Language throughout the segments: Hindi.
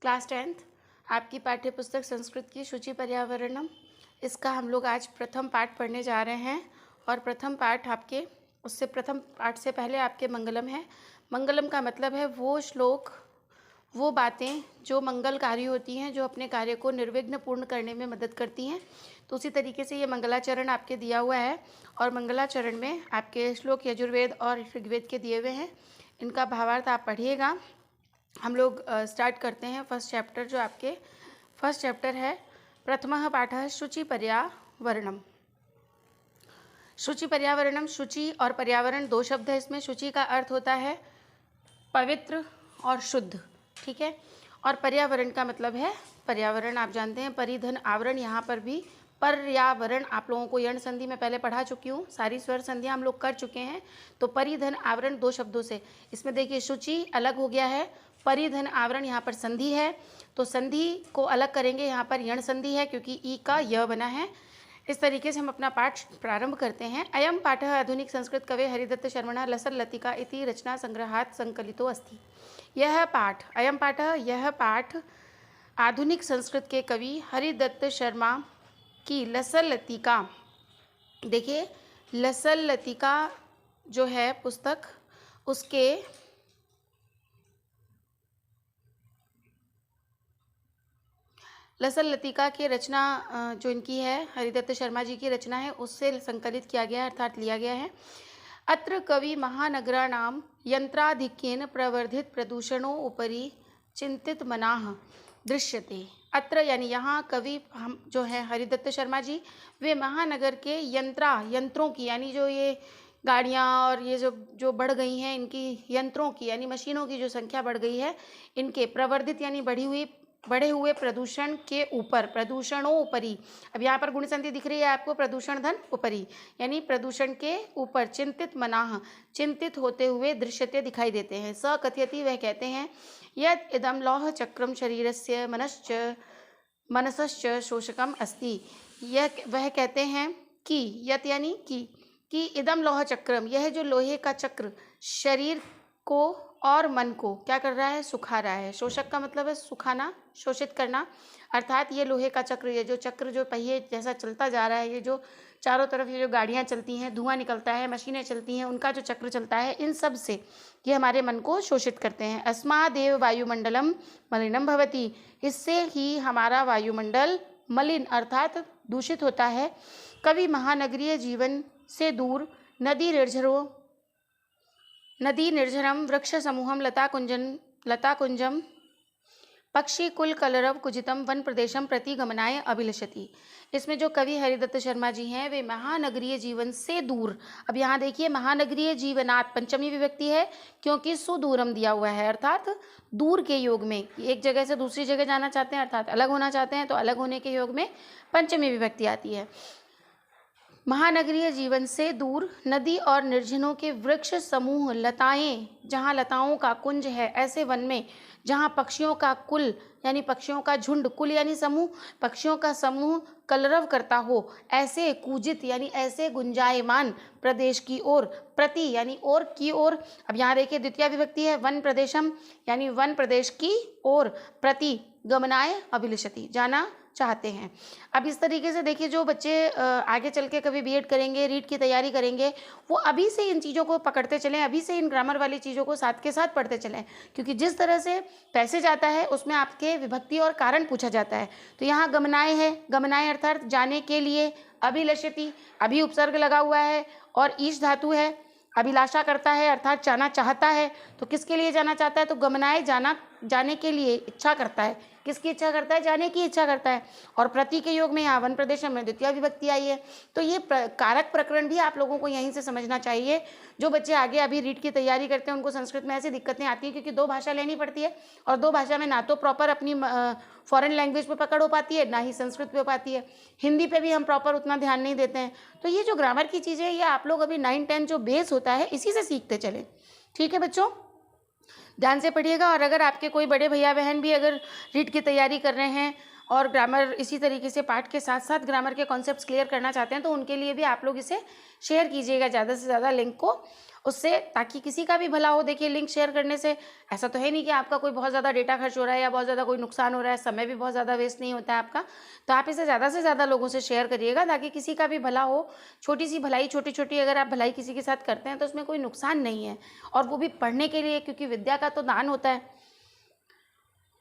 क्लास 10th आपकी पाठ्य पुस्तक संस्कृत की शुचि पर्यावरणम, इसका हम लोग आज प्रथम पाठ पढ़ने जा रहे हैं। और प्रथम पाठ आपके प्रथम पाठ से पहले आपके मंगलम है। मंगलम का मतलब है वो श्लोक, वो बातें जो मंगलकारी होती हैं, जो अपने कार्य को निर्विघ्न पूर्ण करने में मदद करती हैं। तो उसी तरीके से ये मंगलाचरण आपके दिया हुआ है और मंगलाचरण में आपके श्लोक यजुर्वेद और ऋग्वेद के दिए हुए हैं। इनका भावार्थ आप पढ़िएगा। हम लोग स्टार्ट करते हैं फर्स्ट चैप्टर। जो आपके फर्स्ट चैप्टर है, प्रथमः पाठः शुचि पर्यावरणम। शुचि पर्यावरणम, शुचि और पर्यावरण दो शब्द है इसमें। शुचि का अर्थ होता है पवित्र और शुद्ध, ठीक है। और पर्यावरण का मतलब है पर्यावरण, आप जानते हैं परिधन आवरण। यहाँ पर भी पर्यावरण आप लोगों को यण संधि में पहले पढ़ा चुकी हूँ, सारी स्वर संधियाँ हम लोग कर चुके हैं। तो परिधन आवरण दो शब्दों से, इसमें देखिए शुचि अलग हो गया है, परिधन आवरण यहाँ पर संधि है। तो संधि को अलग करेंगे, यहाँ पर यण संधि है क्योंकि ई का य बना है। इस तरीके से हम अपना पाठ प्रारंभ करते हैं। अयम पाठः आधुनिक संस्कृत कवे हरिदत्त शर्मणा लसर लतिका इति रचना संग्रहात् संकलितो अस्ति। यह पाठ, अयम पाठः, यह पाठ आधुनिक संस्कृत के कवि हरिदत्त शर्मा की लसर लतिका, देखिए लसर लतिका जो है पुस्तक, उसके लसर लतिका की रचना जो इनकी है, हरिदत्त शर्मा जी की रचना है, उससे संकलित किया गया है, अर्थात लिया गया है। अत्र कवि महानगराणां यंत्राधिक्येन प्रवर्धित प्रदूषणों उपरि चिंतित मनाः दृश्यते। अत्र यानी यहाँ कवि हम जो है हरिदत्त शर्मा जी, वे महानगर के यंत्रों की, यानी जो ये गाड़ियाँ और ये जो बढ़ गई हैं, इनकी यंत्रों की यानी मशीनों की जो संख्या बढ़ गई है, इनके प्रवर्धित यानी बढ़े हुए प्रदूषण के ऊपर, प्रदूषणों उपरी, अब यहाँ पर गुण संधि दिख रही है आपको, प्रदूषण धन उपरी, यानी प्रदूषण के ऊपर चिंतित मनाह, चिंतित होते हुए दृश्यते दिखाई देते हैं। स कथयति, वह कहते हैं, यद इदम लौह चक्रम शरीरस्य मनसश्च शोषकम अस्ति। यह वह कहते हैं कि, यत यानी कि इदम लौह चक्रम, यह जो लोहे का चक्र शरीर को और मन को क्या कर रहा है, सुखा रहा है। शोषक का मतलब है सुखाना, शोषित करना, अर्थात ये लोहे का चक्र, ये जो चक्र जो पहिए जैसा चलता जा रहा है, ये जो चारों तरफ ये जो गाड़ियाँ चलती हैं, धुआं निकलता है, मशीनें चलती हैं, उनका जो चक्र चलता है, इन सब से ये हमारे मन को शोषित करते हैं। अस्मादेव वायुमंडलम मलिनम भवति, इससे ही हमारा वायुमंडल मलिन अर्थात दूषित होता है। कवि महानगरीय जीवन से दूर नदी निर्झरम वृक्ष समूहम लता कुंजम पक्षी कुल कलरव कुजितम वन प्रदेशम प्रति गमनाय अभिलषति। इसमें जो कवि हरिदत्त शर्मा जी हैं, वे महानगरीय जीवन से दूर, अब यहाँ देखिए महानगरीय जीवनात् पंचमी विभक्ति है क्योंकि सुदूरम दिया हुआ है, अर्थात दूर के योग में, एक जगह से दूसरी जगह जाना चाहते हैं, अर्थात अलग होना चाहते हैं, तो अलग होने के योग में पंचमी विभक्ति आती है। महानगरीय जीवन से दूर नदी और निर्जनों के वृक्ष समूह, लताएं, जहाँ लताओं का कुंज है, ऐसे वन में जहाँ पक्षियों का कुल यानी पक्षियों का झुंड, कुल यानी समूह, पक्षियों का समूह कलरव करता हो, ऐसे कूजित यानी ऐसे गुंजायमान प्रदेश की ओर, प्रति यानी और की ओर। अब यहाँ देखिए द्वितीय विभक्ति है, वन प्रदेशम यानी वन प्रदेश की ओर, प्रति गमनाय अभिलषति, जाना चाहते हैं। अब इस तरीके से देखिए, जो बच्चे आगे चल के कभी बीएड करेंगे, रीट की तैयारी करेंगे, वो अभी से इन चीज़ों को पकड़ते चलें, अभी से इन ग्रामर वाली चीज़ों को साथ के साथ पढ़ते चलें, क्योंकि जिस तरह से पैसेज आता है उसमें आपके विभक्ति और कारण पूछा जाता है। तो यहाँ गमनाय है, गमनाय अर्थात जाने के लिए, अभिलषति अभी उपसर्ग लगा हुआ है और ईश धातु है, अभिलाषा करता है अर्थात जाना चाहता है। तो किसके लिए जाना चाहता है, तो गमनाय जाने के लिए इच्छा करता है, किसकी इच्छा करता है, जाने की इच्छा करता है। और प्रति के योग में यहाँ वन प्रदेश में द्वितीय विभक्ति आई है। तो ये कारक प्रकरण भी आप लोगों को यहीं से समझना चाहिए। जो बच्चे आगे अभी रीट की तैयारी करते हैं उनको संस्कृत में ऐसी दिक्कतें आती हैं क्योंकि दो भाषा लेनी पड़ती है और दो भाषा में ना तो प्रॉपर अपनी फॉरेन लैंग्वेज पे पकड़ हो पाती है, ना ही संस्कृत पे हो पाती है। हिंदी पे भी हम प्रॉपर उतना ध्यान नहीं देते हैं। तो ये जो ग्रामर की चीज़ें, ये आप लोग अभी 9-10 जो बेस होता है इसी से सीखते चलें, ठीक है बच्चों, ध्यान से पढ़िएगा। और अगर आपके कोई बड़े भैया बहन भी अगर रीट की तैयारी कर रहे हैं और ग्रामर इसी तरीके से पाठ के साथ साथ ग्रामर के कॉन्सेप्ट्स क्लियर करना चाहते हैं तो उनके लिए भी आप लोग इसे शेयर कीजिएगा ज़्यादा से ज़्यादा लिंक को, उससे ताकि किसी का भी भला हो। देखिए लिंक शेयर करने से ऐसा तो है नहीं कि आपका कोई बहुत ज़्यादा डेटा खर्च हो रहा है या बहुत ज़्यादा कोई नुकसान हो रहा है, समय भी बहुत ज़्यादा वेस्ट नहीं होता है आपका। तो आप इसे ज़्यादा से ज़्यादा लोगों से शेयर करिएगा ताकि किसी का भी भला हो। छोटी सी भलाई, छोटी छोटी अगर आप भलाई किसी के साथ करते हैं तो उसमें कोई नुकसान नहीं है, और वो भी पढ़ने के लिए, क्योंकि विद्या का तो दान होता है।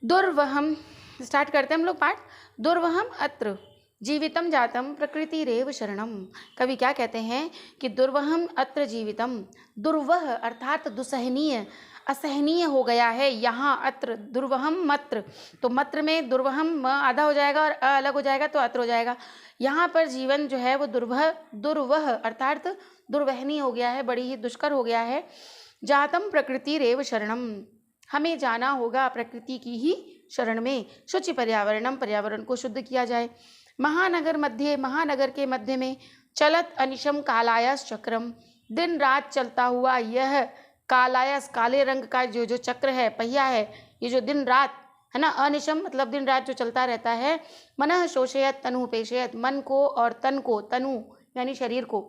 दुर्वहम, स्टार्ट करते हैं हम लोग पाठ। दुर्वहम अत्र जीवितम जातम प्रकृतिरेव शरणम। कवि क्या कहते हैं कि दुर्वहम अत्र जीवितम, दुर्वह अर्थात दुसहनीय, असहनीय हो गया है यहाँ। अत्र दुर्वहम मत्र, तो मत्र में दुर्वहम म आधा हो जाएगा और अ अलग हो जाएगा तो अत्र हो जाएगा। यहाँ पर जीवन जो है वो दुर्वह अर्थात दुर्वहनीय हो गया है, बड़ी ही दुष्कर हो गया है। जातम प्रकृतिरेव शरणम, हमें जाना होगा प्रकृति की ही शरण में। शुचि पर्यावरणम, पर्यावरण को शुद्ध किया जाए। महानगर मध्य, महानगर के मध्य में। चलत अनिशम कालायस चक्रम, दिन रात चलता हुआ यह कालायस, काले रंग का जो चक्र है, पहिया है, ये जो दिन रात है ना, अनिशम मतलब दिन रात जो चलता रहता है। मनः शोषयत तनु पेशयत, मन को और तन को, तनु यानी शरीर को,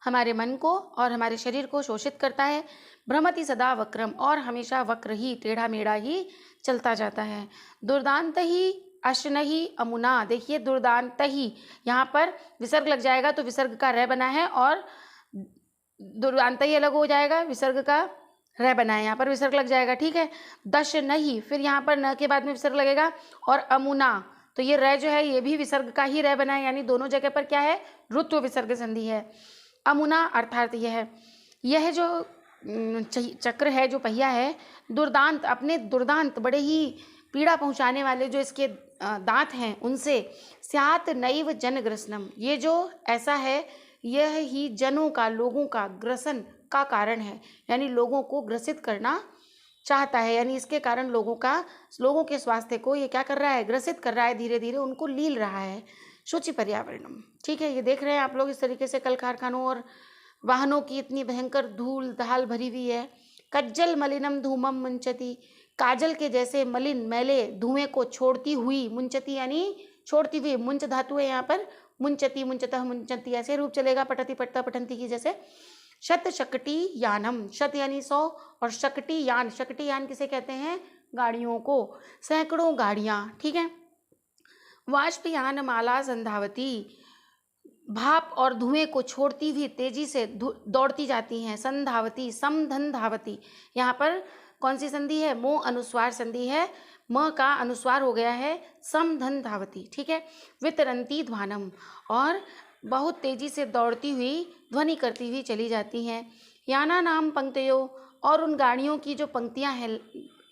हमारे मन को और हमारे शरीर को शोषित करता है। भ्रमति सदा वक्रम, और हमेशा वक्र ही, टेढ़ा मेढ़ा ही चलता जाता है। दुर्दांत ही अशनही अमुना, देखिए दुर्दांत ही, यहाँ पर विसर्ग लग जाएगा तो विसर्ग का रे बना है, और दुर्दांत ही अलग हो जाएगा, विसर्ग का रे बना है, यहाँ पर विसर्ग लग जाएगा, ठीक है। दश नहीं, फिर यहाँ पर न के बाद में विसर्ग लगेगा, और अमुना, तो ये रे जो है ये भी विसर्ग का ही रे बना है, यानी दोनों जगह पर क्या है, रुत्व विसर्ग संधि है। अमुना अर्थात यह जो चक्र है, जो पहिया है, दुर्दांत, अपने दुर्दांत, बड़े ही पीड़ा पहुंचाने वाले जो इसके दांत हैं उनसे। स्यात नैव जन ग्रसनम, ये जो ऐसा है यह ही जनों का, लोगों का ग्रसन का कारण है, यानी लोगों को ग्रसित करना चाहता है, यानी इसके कारण लोगों के स्वास्थ्य को ये क्या कर रहा है, ग्रसित कर रहा है, धीरे धीरे उनको लील रहा है। शुचि पर्यावरणम, ठीक है, ये देख रहे हैं आप लोग इस तरीके से कल कारखानों और वाहनों की इतनी भयंकर धूल धाल भरी हुई है। कज्जल मलिनम धूमम मुंचती, काजल के जैसे मलिन मैले धुएं को छोड़ती हुई, मुंचती यानी छोड़ती हुई, मुंच धातु है यहाँ पर, मुंचती, मुंचतः, मुंचती, ऐसे रूप चलेगा, पठती पठता पठंती की जैसे। शत शकटी यानम, शत यानी 100 और शकटी यान, शकटी यान किसे कहते हैं, गाड़ियों को, सैकड़ों गाड़ियाँ, ठीक है। वाष्पयान माला संधावती, भाप और धुएं को छोड़ती हुई तेजी से दौड़ती जाती हैं। संधावती, समधन धावती, यहाँ पर कौन सी संधि है, मो अनुस्वार संधि है, म का अनुस्वार हो गया है, समधन धावती, ठीक है। वितरंती ध्वानम, और बहुत तेजी से दौड़ती हुई, ध्वनि करती हुई चली जाती हैं। याना नाम पंक्तियों, और उन गाड़ियों की जो पंक्तियां हैं,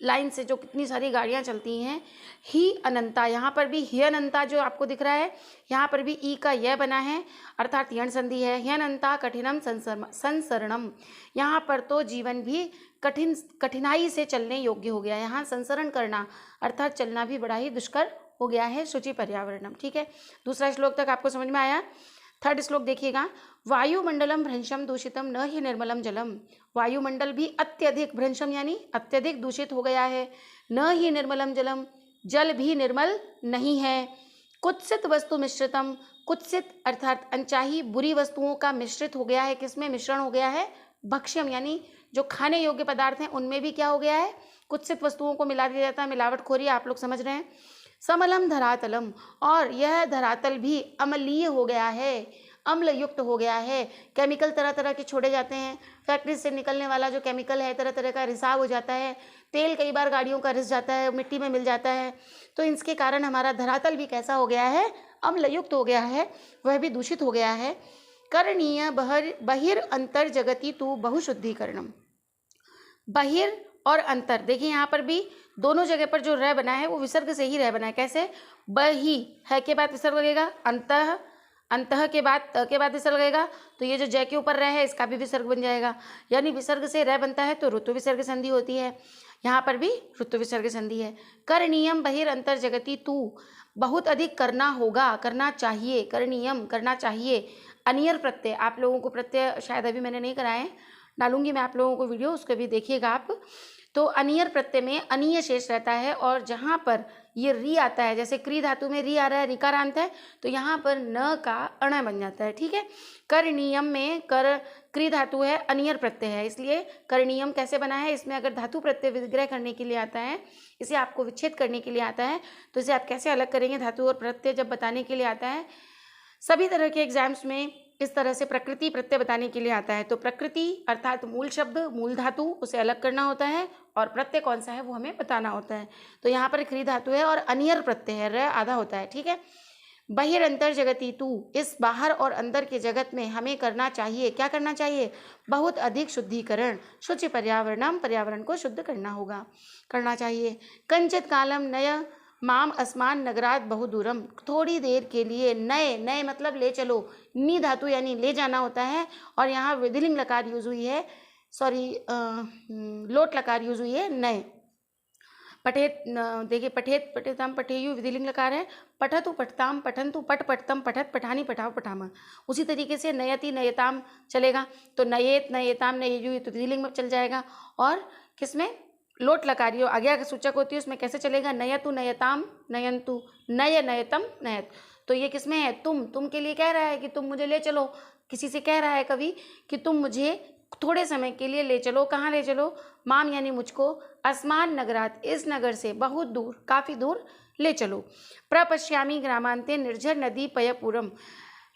लाइन से जो कितनी सारी गाड़ियां चलती हैं। ही अनंता, यहाँ पर भी ही अनंता जो आपको दिख रहा है, यहाँ पर भी ई का यह बना है, अर्थात यण संधि है। ही अनंता कठिनम संसरणम, यहाँ पर तो जीवन भी कठिनाई से चलने योग्य हो गया है। यहाँ संसरण करना अर्थात चलना भी बड़ा ही दुष्कर हो गया है। शुचि पर्यावरणम, ठीक है। दूसरा श्लोक तक आपको समझ में आया। थर्ड श्लोक देखिएगा। वायुमंडलम भ्रंशम दूषितम न ही निर्मलम जलम, वायुमंडल भी अत्यधिक, भ्रंशम यानी अत्यधिक दूषित हो गया है। न ही निर्मलम जलम, जल भी निर्मल नहीं है। कुत्सित वस्तु मिश्रितम, कुत्सित अर्थात अनचाही बुरी वस्तुओं का मिश्रित हो गया है, किसमें मिश्रण हो गया है, भक्ष्यम यानी जो खाने योग्य पदार्थ हैं उनमें भी क्या हो गया है, कुत्सित वस्तुओं को मिला दिया जाता है, मिलावटखोरी, आप लोग समझ रहे हैं। समलम धरातलम, और यह धरातल भी अम्लीय हो गया है, अम्ल युक्त हो गया है। केमिकल तरह तरह के छोड़े जाते हैं, फैक्ट्री से निकलने वाला जो केमिकल है, तरह तरह का रिसाव हो जाता है, तेल कई बार गाड़ियों का रिस जाता है, मिट्टी में मिल जाता है, तो इसके कारण हमारा धरातल भी कैसा हो गया है, अम्ल युक्त हो गया है, वह भी दूषित हो गया है। करणीय बहिर अंतर जगति तू बहुशुद्धिकरणम, बहिर और अंतर, देखिए यहाँ पर भी दोनों जगह पर जो रह बना है वो विसर्ग से ही रह बना है। कैसे, बही है के बाद विसर्ग लगेगा, अंतः, अंतः के बाद विसर्ग लगेगा, तो ये जो जय के ऊपर रह है इसका भी विसर्ग बन जाएगा, यानी विसर्ग से रह बनता है तो ऋतु विसर्ग संधि होती है। यहाँ पर भी ऋतु विसर्ग संधि है। करणीयम बहिर अंतर जगति तू, बहुत अधिक करना होगा, करना चाहिए, करणीयम करना चाहिए। अनियर प्रत्यय, आप लोगों को प्रत्यय शायद अभी मैंने नहीं कराए, डालूंगी मैं आप लोगों को वीडियो, उसको भी देखिएगा आप। तो अनियर प्रत्यय में अनीय शेष रहता है, और जहाँ पर ये री आता है, जैसे क्री धातु में री आ रहा है, रिकारांत है, तो यहाँ पर न का अण बन जाता है। ठीक है। करनियम में कर क्री धातु है, अनियर प्रत्यय है, इसलिए करनियम कैसे बना है, इसमें अगर धातु प्रत्यय विग्रह करने के लिए आता है, इसे आपको विच्छेद करने के लिए आता है, तो इसे आप कैसे अलग करेंगे, धातु और प्रत्यय जब बताने के लिए आता है। सभी तरह के एग्जाम्स में इस तरह से प्रकृति प्रत्यय बताने के लिए आता है। तो प्रकृति अर्थात मूल शब्द, मूल धातु, उसे अलग करना होता है, और प्रत्यय कौन सा है वो हमें बताना होता है। तो यहाँ पर क्री धातु है और अनियर प्रत्यय है, र आधा होता है। ठीक है। बहिरंतर जगती तू, इस बाहर और अंदर के जगत में हमें करना चाहिए, क्या करना चाहिए, बहुत अधिक शुद्धिकरण, शुचि पर्यावरणम, पर्यावरण को शुद्ध करना चाहिए। कंचित कालम नय माम अस्मान नगरात बहुदूरम, थोड़ी देर के लिए, नए नए मतलब ले चलो, नी धातु यानी ले जाना होता है, और यहाँ विधिलिंग लकार यूज हुई है, लोट लकार यूज हुई है, नए। पठेत, देखिए पठेत पठेताम पठेयु विधिलिंग लकार है, पठतु पठताम पठंतु पठ पठतम पठत पठानी पठाव पठामा। उसी तरीके से नयति नयताम चलेगा, तो नयेत नयताम नययु ये तो विधिलिंग में चल जाएगा, और किसमें, लोट लकारियो आज्ञा का सूचक होती है, उसमें कैसे चलेगा, नयतु नयताम नयंतु, नय नयतम नयत। तो ये किसमें है, तुम के लिए कह रहा है कि तुम मुझे ले चलो, किसी से कह रहा है कवि कि तुम मुझे थोड़े समय के लिए ले चलो, कहाँ ले चलो, माम यानी मुझको, अस्मान नगरात इस नगर से, बहुत दूर काफ़ी दूर ले चलो। प्रपश्यामी ग्रामांते निर्झर नदी पयपुरम,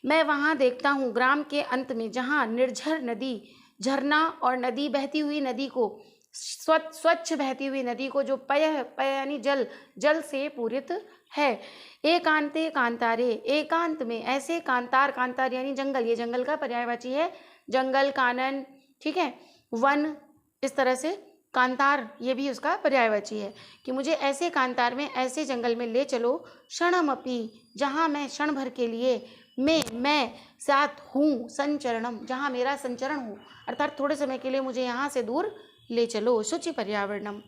मैं वहाँ देखता हूँ ग्राम के अंत में जहाँ निर्झर नदी, झरना और नदी, बहती हुई नदी को, स्वच्छ बहती हुई नदी को, जो पय यानी जल, जल से पूरित है। एकांते कांतारे, एकांत में ऐसे, कांतार, कांतार यानी जंगल, ये जंगल का पर्यायवाची है, जंगल, कानन, ठीक है, वन, इस तरह से कांतार ये भी उसका पर्यायवाची है, कि मुझे ऐसे कांतार में, ऐसे जंगल में ले चलो, क्षणमपि जहाँ मैं क्षण भर के लिए, मैं साथ हूँ, संचरणम जहाँ मेरा संचरण हो, अर्थात थोड़े समय के लिए मुझे यहाँ से दूर ले चलो। शुचि पर्यावरणम,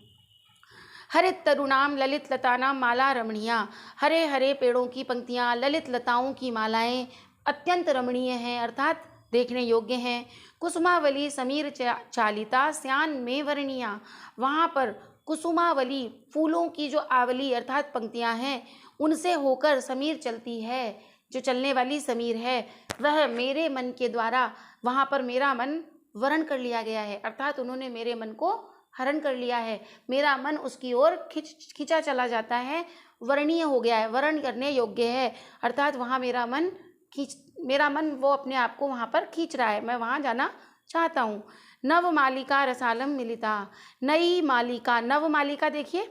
हरित तरुणाम ललित लतानाम माला रमणीया, हरे हरे पेड़ों की पंक्तियाँ, ललित लताओं की मालाएं अत्यंत रमणीय हैं, अर्थात देखने योग्य हैं। कुसुमावली समीर चालिता स्यान में वर्णिया, वहाँ पर कुसुमावली फूलों की जो आवली अर्थात पंक्तियाँ हैं, उनसे होकर समीर चलती है, जो चलने वाली समीर है, वह मेरे मन के द्वारा, वहाँ पर मेरा मन वरण कर लिया गया है, अर्थात उन्होंने मेरे मन को हरण कर लिया है, मेरा मन उसकी ओर खिंचा चला जाता है, वर्णीय हो गया है, वर्ण करने योग्य है, अर्थात वहाँ मेरा मन वो अपने आप को वहाँ पर खींच रहा है, मैं वहाँ जाना चाहता हूँ। नव मालिका रसालम मिलिता, नई मालिका, नव मालिका देखिए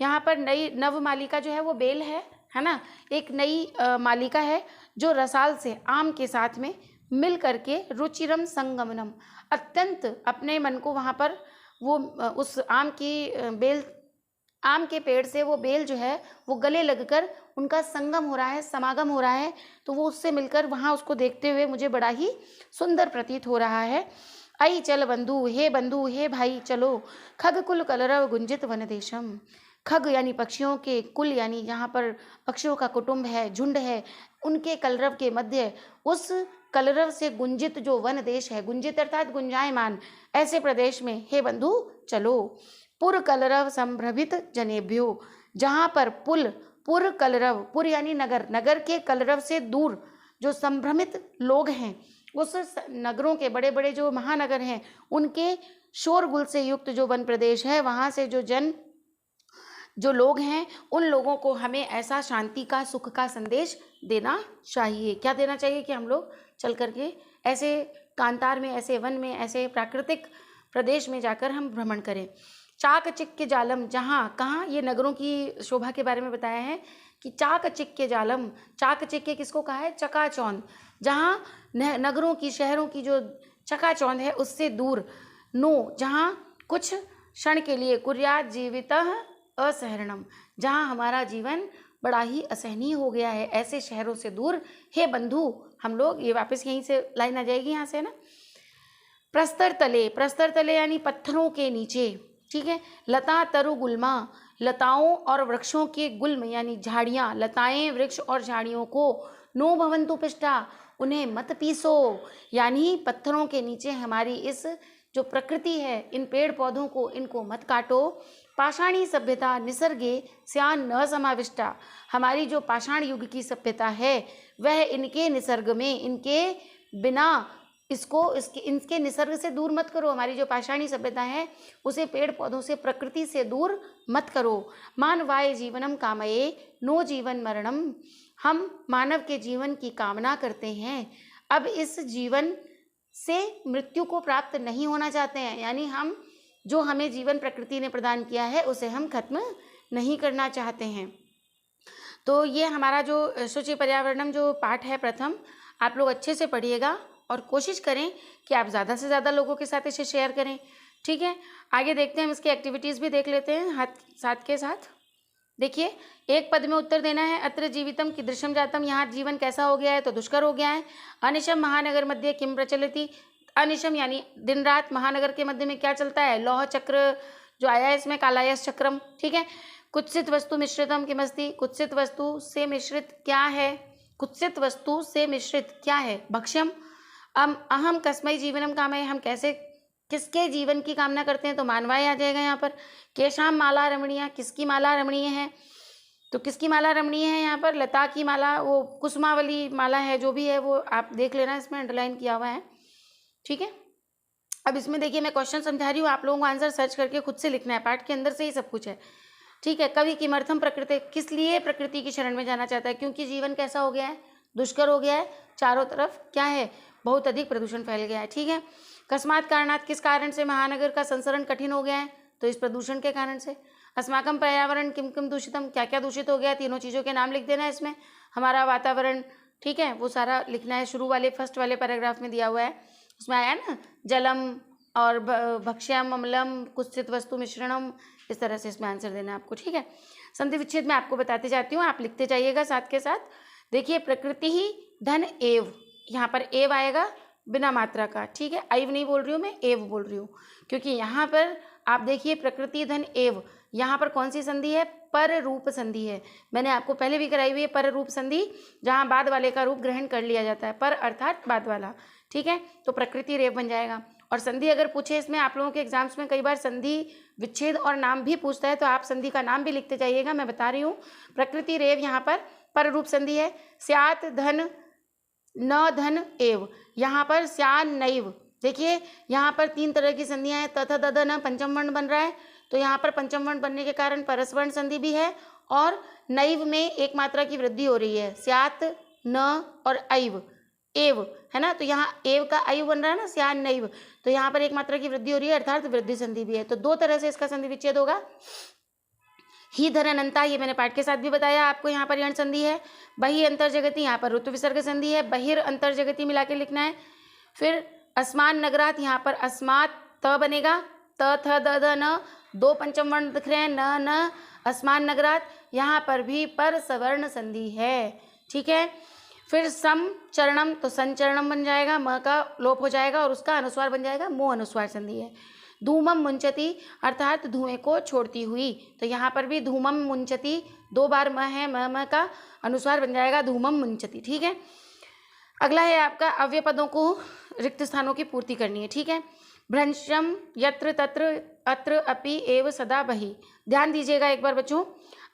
यहाँ पर नई, नव मालिका जो है वो बेल है ना, एक नई मालिका है जो रसाल से, आम के साथ में मिल करके, रुचिरम संगमनम, अत्यंत अपने मन को वहाँ पर वो उस आम की बेल, आम के पेड़ से वो बेल जो है वो गले लगकर उनका संगम हो रहा है, समागम हो रहा है, तो वो उससे मिलकर वहाँ उसको देखते हुए मुझे बड़ा ही सुंदर प्रतीत हो रहा है। आई चल बंधु, हे भाई चलो, खग कुल कलरव गुंजित वन देशम, खग यानी पक्षियों के, कुल यानी यहाँ पर पक्षियों का कुटुंब है, झुंड है, उनके कलरव के मध्य, उस कलरव से गुंजित जो वन देश है, गुंजित अर्थात गुंजायमान, ऐसे प्रदेश में हे बंधु चलो। पुर कलरव संभ्रमित जनेभ्यो, जहाँ पर पुर कलरव, पुर यानी नगर, नगर के कलरव से दूर जो संभ्रमित लोग हैं, उस नगरों के, बड़े बड़े जो महानगर हैं, उनके शोरगुल से युक्त जो वन प्रदेश है, वहाँ से जो लोग हैं, उन लोगों को हमें ऐसा शांति का, सुख का संदेश देना चाहिए। क्या देना चाहिए, कि हम लोग चल करके ऐसे कांतार में, ऐसे वन में, ऐसे प्राकृतिक प्रदेश में जाकर हम भ्रमण करें। चाकचिक्य जालम, जहाँ, कहाँ, ये नगरों की शोभा के बारे में बताया है कि चाकचिक्य जालम, चाकचिक्य किसको कहा है, चकाचौंध, जहाँ नगरों की, शहरों की जो चकाचौंध है उससे दूर, नो जहाँ कुछ क्षण के लिए, कुर्यात जीवितः असहरणम, जहाँ हमारा जीवन बड़ा ही असहनीय हो गया है, ऐसे शहरों से दूर हे बंधु हम लोग, ये वापस यहीं से लाइन आ जाएगी यहाँ से ना, प्रस्तर तले यानी पत्थरों के नीचे, ठीक है, लता तरु गुल्मा, लताओं और वृक्षों के गुल्म यानी झाड़ियाँ, लताएं, वृक्ष और झाड़ियों को, नो भवंतु पिष्टा, उन्हें मत पीसो, यानी पत्थरों के नीचे हमारी इस जो प्रकृति है, इन पेड़ पौधों को, इनको मत काटो। पाषाणी सभ्यता निसर्गे स्यान न समाविष्टा, हमारी जो पाषाण युग की सभ्यता है वह इनके निसर्ग में, इनके बिना इनके निसर्ग से दूर मत करो। हमारी जो पाषाणी सभ्यता है उसे पेड़ पौधों से, प्रकृति से दूर मत करो। मानवाय जीवनम कामये नो जीवन मरणम, हम मानव के जीवन की कामना करते हैं, अब इस जीवन से मृत्यु को प्राप्त नहीं होना चाहते हैं। यानी हम जो हमें जीवन प्रकृति ने प्रदान किया है उसे हम खत्म नहीं करना चाहते हैं। तो ये हमारा जो शुचि पर्यावरणम जो पाठ है प्रथम, आप लोग अच्छे से पढ़िएगा और कोशिश करें कि आप ज़्यादा से ज़्यादा लोगों के साथ इसे शेयर करें। ठीक है, आगे देखते हैं, हम इसकी एक्टिविटीज़ भी देख लेते हैं साथ के साथ। देखिए, एक पद में उत्तर देना है। अत्र जीवितम कीदृशम जातम, यहाँ जीवन कैसा हो गया है तो दुष्कर हो गया है। अनिशम महानगर मध्य किम प्रचलति, अनिशम यानी दिन रात, महानगर के मध्य में क्या चलता है, लौह चक्र जो आया है इसमें, कालायस चक्रम। ठीक है, कुत्सित वस्तु मिश्रितम किमस्ति, कुत्सित वस्तु से मिश्रित क्या है, कुत्सित वस्तु से मिश्रित क्या है, भक्ष्यम। अहम कस्मै जीवनम कामये, हम कैसे किसके जीवन की कामना करते हैं तो मानवाय आ जाएगा यहाँ पर। केशाम माला रमणीय, किसकी माला रमणीय है, तो किसकी माला रमणीय है यहाँ पर, लता की माला, वो कुसुमावली माला है, जो भी है वो आप देख लेना, इसमें अंडरलाइन किया हुआ है। ठीक है, अब इसमें देखिए मैं क्वेश्चन समझा रही हूँ, आप लोगों को आंसर सर्च करके खुद से लिखना है, पाठ के अंदर से ही सब कुछ है। ठीक है, कवि किमर्थम प्रकृति, किस लिए प्रकृति की शरण में जाना चाहता है, क्योंकि जीवन कैसा हो गया है, दुष्कर हो गया है, चारों तरफ क्या है, बहुत अधिक प्रदूषण फैल गया है। ठीक है, कस्मात कारणात, किस कारण से महानगर का संसरण कठिन हो गया है, तो इस प्रदूषण के कारण से। अस्माकम पर्यावरण किम किम दूषितम, क्या क्या दूषित हो गया है, तीनों चीज़ों के नाम लिख देना है इसमें। हमारा वातावरण, ठीक है, वो सारा लिखना है, शुरू वाले फर्स्ट वाले पैराग्राफ में दिया हुआ है, उसमें आया ना, जलम और भक्ष्यम अम्लम कुत्सित वस्तु मिश्रणम, इस तरह से इसमें आंसर देना है आपको। ठीक है, संधि विच्छेद में आपको बताते जाती हूँ, आप लिखते जाइएगा साथ के साथ। देखिए, प्रकृति ही धन एव, यहाँ पर एव आएगा बिना मात्रा का। ठीक है, आइव नहीं बोल रही हूँ मैं, एव बोल रही हूँ, क्योंकि यहाँ पर आप देखिए प्रकृति धन एव, यहाँ पर कौन सी संधि है, पर रूप संधि है। मैंने आपको पहले भी कराई हुई है पर रूप संधि, जहाँ बाद वाले का रूप ग्रहण कर लिया जाता है, पर अर्थात बाद वाला। ठीक है, तो प्रकृति रेव बन जाएगा। और संधि अगर पूछे इसमें, आप लोगों के एग्जाम्स में कई बार संधि विच्छेद और नाम भी पूछता है, तो आप संधि का नाम भी लिखते जाइएगा, मैं बता रही हूँ। प्रकृति रेव यहाँ पर रूप संधि है। स्यात धन न धन एव, यहाँ पर स्यान नैव, देखिए यहाँ पर तीन तरह की संधियाँ हैं, तथा दध न पंचम वर्ण बन रहा है, तो यहाँ पर पंचम वर्ण बनने के कारण परस्वर्ण संधि भी है, और नैव में एक मात्रा की वृद्धि हो रही है, स्यात न और ऐव एव है ना, तो यहाँ एव का आयु बन रहा है ना, स्यान नैव, तो यहाँ पर एक मात्रा की वृद्धि हो रही है, अर्थात वृद्धि संधि भी है। तो दो तरह से इसका संधि विच्छेद होगा। ही धन अनंता, ये मैंने पाठ के साथ भी बताया आपको, यहाँ पर यण संधि है। बहि अंतर जगती, यहाँ पर ऋतु विसर्ग संधि है, बहिर अंतर जगती मिला के लिखना है। फिर अस्मान नगरात, यहाँ पर अस्मात त बनेगा, त थ द ध न, दो पंचम वर्ण दिख रहे हैं, न न, अस्मान नगरात, यहाँ पर भी पर सवर्ण संधि है। ठीक है, फिर सम चरणम, तो संचरणम बन जाएगा, म का लोप हो जाएगा और उसका अनुस्वार बन जाएगा, मो अनुस्वार संधि है। धूमम मुंचती, अर्थात धुएं को छोड़ती हुई, तो यहाँ पर भी धूमम मुंचती, दो बार म है, म का अनुस्वार बन जाएगा धूमम मुंचती। ठीक है, अगला है आपका अव्यय पदों को रिक्त स्थानों की पूर्ति करनी है। ठीक है, भ्रंशम यत्र तत्र अत्र अपि एव सदा बहि, ध्यान दीजिएगा एक बार बच्चों,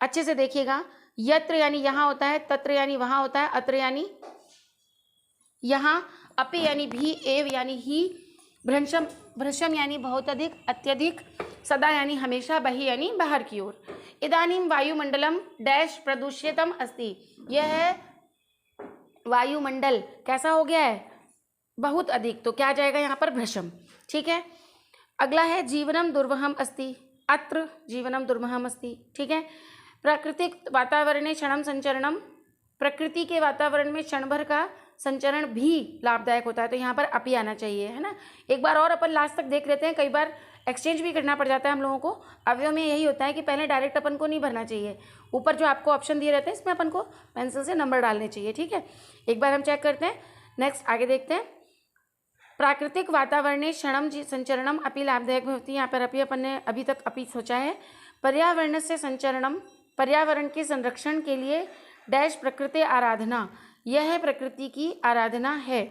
अच्छे से देखिएगा। यत्र यानी यहाँ होता है, तत्र यानी वहाँ होता है, अत्र यानी यहाँ, अपि यानी भी, एव यानी ही, भ्रंशम भ्रशम यानी बहुत अधिक, अत्यधिक, सदा यानी हमेशा, बहि यानी बाहर की ओर। इदानीम वायुमंडलम डैश प्रदूषितम अस्ति, यह है वायुमंडल कैसा हो गया है, बहुत अधिक, तो क्या आ जाएगा यहाँ पर भ्रशम। ठीक है, अगला है जीवनम दुर्वहम अस्ति, अत्र जीवनम दुर्वहम अस्ति। ठीक है, प्राकृतिक वातावरणे क्षणम संचरणम, प्रकृति के वातावरण में क्षण भर का संचरण भी लाभदायक होता है, तो यहाँ पर अपी आना चाहिए, है ना। एक बार और अपन लास्ट तक देख लेते हैं, कई बार एक्सचेंज भी करना पड़ जाता है हम लोगों को। अवयव में यही होता है कि पहले डायरेक्ट अपन को नहीं भरना चाहिए, ऊपर जो आपको ऑप्शन दिए रहते हैं इसमें अपन को पेंसिल से नंबर डालने चाहिए। ठीक है, एक बार हम चेक करते हैं, नेक्स्ट आगे देखते हैं। प्राकृतिक वातावरण क्षणम संचरणम अपि लाभदायक होती है, यहाँ पर अपी अपन ने अभी तक अपी सोचा है। पर्यावरण से संचरणम, पर्यावरण के संरक्षण के लिए डैश प्रकृति आराधना, यह प्रकृति की आराधना है।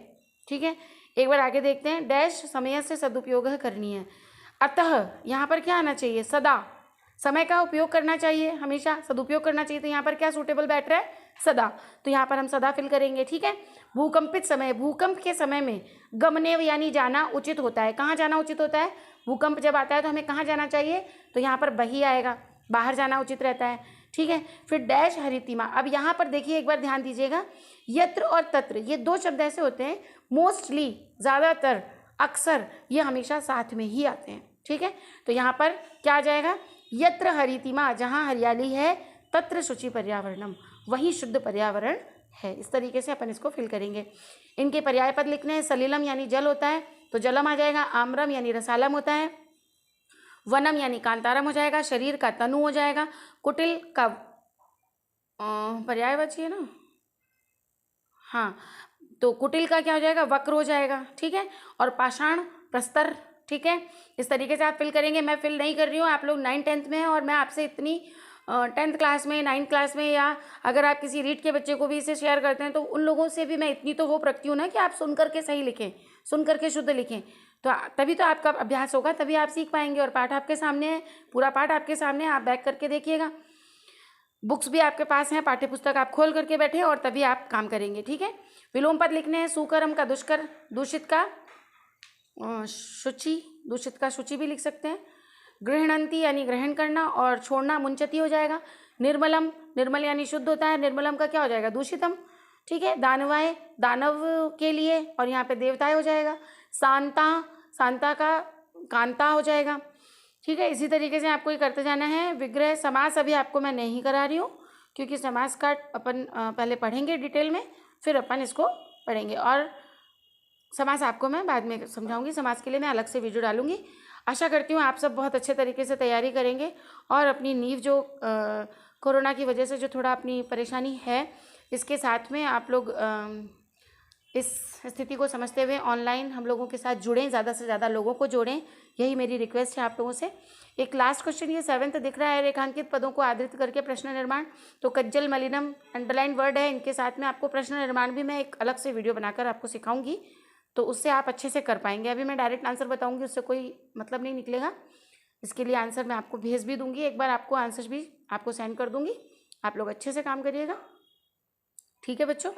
ठीक है, एक बार आगे देखते हैं। डैश समय से सदुपयोग करनी है, अतः यहाँ पर क्या आना चाहिए, सदा समय का उपयोग करना चाहिए, हमेशा सदुपयोग करना चाहिए। तो यहाँ पर क्या सूटेबल बैठ रहा है, सदा। तो यहाँ पर हम सदा फिल करेंगे, ठीक है। भूकंपित समय, भूकंप के समय में गमने यानी जाना उचित होता है। कहाँ जाना उचित होता है, भूकंप जब आता है तो हमें कहाँ जाना चाहिए, तो यहाँ पर बही आएगा, बाहर जाना उचित रहता है, ठीक है। फिर डैश हरितिमा। अब यहाँ पर देखिए, एक बार ध्यान दीजिएगा, यत्र और तत्र ये दो शब्द ऐसे होते हैं, मोस्टली, ज़्यादातर, अक्सर, ये हमेशा साथ में ही आते हैं, ठीक है। तो यहाँ पर क्या आ जाएगा, यत्र हरितिमा, जहाँ हरियाली है, तत्र शुचि पर्यावरणम, वही शुद्ध पर्यावरण है। इस तरीके से अपन इसको फिल करेंगे। इनके पर्याय पद लिखने हैं। सलिलम यानी जल होता है तो जलम आ जाएगा, आम्रम यानी रसालम होता है, वनम यानी कांतारम हो जाएगा, शरीर का तनु हो जाएगा, कुटिल का पर्यायवाची है ना, हाँ, तो कुटिल का क्या हो जाएगा, वक्र हो जाएगा, ठीक है। और पाषाण प्रस्तर, ठीक है। इस तरीके से आप फिल करेंगे। मैं फिल नहीं कर रही हूँ, आप लोग 9th-10th में हैं और मैं आपसे इतनी 10th क्लास में, 9th क्लास में, या अगर आप किसी रीड के बच्चे को भी इसे शेयर करते हैं तो उन लोगों से भी मैं इतनी तो होप रखती हूँ ना कि आप सुन करके सही लिखें, सुन करके शुद्ध लिखें। तो तभी तो आपका अभ्यास होगा, तभी आप सीख पाएंगे। और पाठ आपके सामने है, पूरा पाठ आपके सामने है, आप बैक करके देखिएगा। बुक्स भी आपके पास हैं, पाठ्य पुस्तक आप खोल करके बैठे और तभी आप काम करेंगे, ठीक है। विलोम पद लिखने हैं। सुकरम का दुष्कर, दूषित का शुचि, दूषित का शुचि भी लिख सकते हैं। गृहणंती यानी ग्रहण करना, और छोड़ना मुंचती हो जाएगा। निर्मलम, निर्मल यानी शुद्ध होता है, निर्मलम का क्या हो जाएगा, दूषितम, ठीक है। दानवाय, दानव के लिए, और यहाँ पे देवताएं हो जाएगा। शांता, शांता का कांता हो जाएगा, ठीक है। इसी तरीके से आपको ये करते जाना है। विग्रह समास अभी आपको मैं नहीं करा रही हूँ, क्योंकि समास का अपन पहले पढ़ेंगे डिटेल में, फिर अपन इसको पढ़ेंगे। और समास आपको मैं बाद में समझाऊंगी, समास के लिए मैं अलग से वीडियो डालूंगी। आशा करती हूँ आप सब बहुत अच्छे तरीके से तैयारी करेंगे और अपनी नींव जो कोरोना की वजह से जो थोड़ा अपनी परेशानी है, इसके साथ में आप लोग इस स्थिति को समझते हुए ऑनलाइन हम लोगों के साथ जुड़ें, ज़्यादा से ज़्यादा लोगों को जोड़ें, यही मेरी रिक्वेस्ट है आप लोगों से। एक लास्ट क्वेश्चन, ये 7th दिख रहा है, रेखांकित पदों को आधृत करके प्रश्न निर्माण। तो कज्जल, मलिनम अंडरलाइन वर्ड है, इनके साथ में आपको प्रश्न निर्माण भी मैं एक अलग से वीडियो बनाकर आपको सिखाऊंगी, तो उससे आप अच्छे से कर पाएंगे। अभी मैं डायरेक्ट आंसर बताऊंगी, उससे कोई मतलब नहीं निकलेगा। इसके लिए आंसर मैं आपको भेज भी दूंगी, एक बार आपको आंसर भी आपको सेंड कर दूंगी। आप लोग अच्छे से काम करिएगा, ठीक है बच्चों।